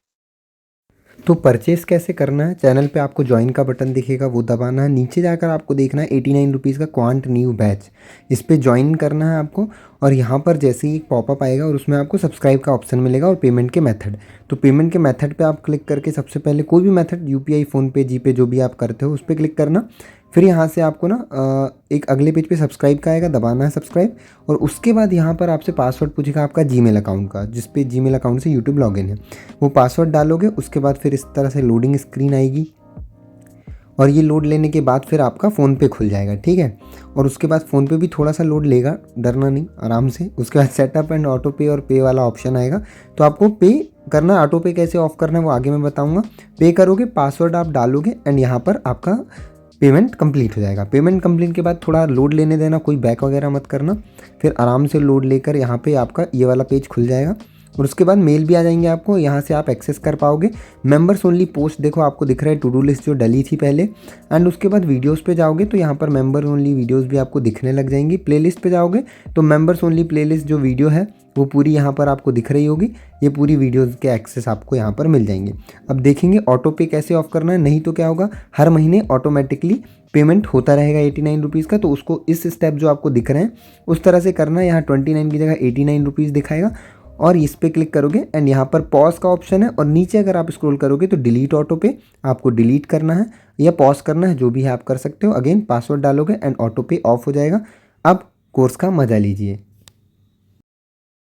तो परचेज़ कैसे करना है, चैनल पे आपको ज्वाइन का बटन दिखेगा, वो दबाना है। नीचे जाकर आपको देखना है 89 रुपीज़ का क्वांट न्यू बैच, इस पे ज्वाइन करना है आपको। और यहाँ पर जैसे ही एक पॉपअप आएगा और उसमें आपको सब्सक्राइब का ऑप्शन मिलेगा और पेमेंट के मेथड। तो पेमेंट के मेथड पे आप क्लिक करके सबसे पहले कोई भी मेथड, यूपीआई, फ़ोनपे, जीपे, जो भी आप करते हो उस पर क्लिक करना। फिर यहाँ से आपको ना एक अगले पेज पे सब्सक्राइब का आएगा, दबाना है सब्सक्राइब। और उसके बाद यहाँ पर आपसे पासवर्ड पूछेगा आपका जीमेल अकाउंट का, जिस पे जीमेल अकाउंट से यूट्यूब लॉगिन है। वो पासवर्ड डालोगे, उसके बाद फिर इस तरह से लोडिंग स्क्रीन आएगी। और ये लोड लेने के बाद फिर आपका फ़ोनपे खुल जाएगा, ठीक है। और उसके बाद फ़ोनपे भी थोड़ा सा लोड लेगा, डरना नहीं, आराम से। उसके बाद सेटअप एंड ऑटो पे और पे वाला ऑप्शन आएगा, तो आपको पे करना। ऑटो पे कैसे ऑफ करना है वो आगे मैं बताऊंगा। पे करोगे, पासवर्ड आप डालोगे एंड यहाँ पर आपका पेमेंट कंप्लीट हो जाएगा। पेमेंट कंप्लीट के बाद थोड़ा लोड लेने देना, कोई बैक वगैरह मत करना। फिर आराम से लोड लेकर यहाँ पे आपका ये वाला पेज खुल जाएगा। और उसके बाद मेल भी आ जाएंगे आपको, यहाँ से आप एक्सेस कर पाओगे। मेंबर्स ओनली पोस्ट देखो आपको दिख रहा है, टू डू लिस्ट जो डली थी पहले। एंड उसके बाद वीडियोस पे जाओगे तो यहाँ पर मेंबर ओनली वीडियोस भी आपको दिखने लग जाएंगी। प्लेलिस्ट पे जाओगे तो मेंबर्स ओनली प्लेलिस्ट जो वीडियो है वो पूरी यहाँ पर आपको दिख रही होगी। ये पूरी वीडियोज़ के एक्सेस आपको यहाँ पर मिल जाएंगे। अब देखेंगे ऑटो पे कैसे ऑफ करना है, नहीं तो क्या होगा, हर महीने ऑटोमेटिकली पेमेंट होता रहेगा 89 रुपीज़ का। तो उसको इस स्टेप जो आपको दिख रहे हैं उस तरह से करना है। यहाँ 29 की जगह 89 रुपीज़ दिखाएगा और इस पर क्लिक करोगे एंड यहाँ पर पॉज का ऑप्शन है। और नीचे अगर आप स्क्रॉल करोगे तो डिलीट ऑटो पे आपको डिलीट करना है या पॉज करना है, जो भी है आप कर सकते हो। अगेन पासवर्ड डालोगे एंड ऑटो पे ऑफ हो जाएगा। अब कोर्स का मज़ा लीजिए।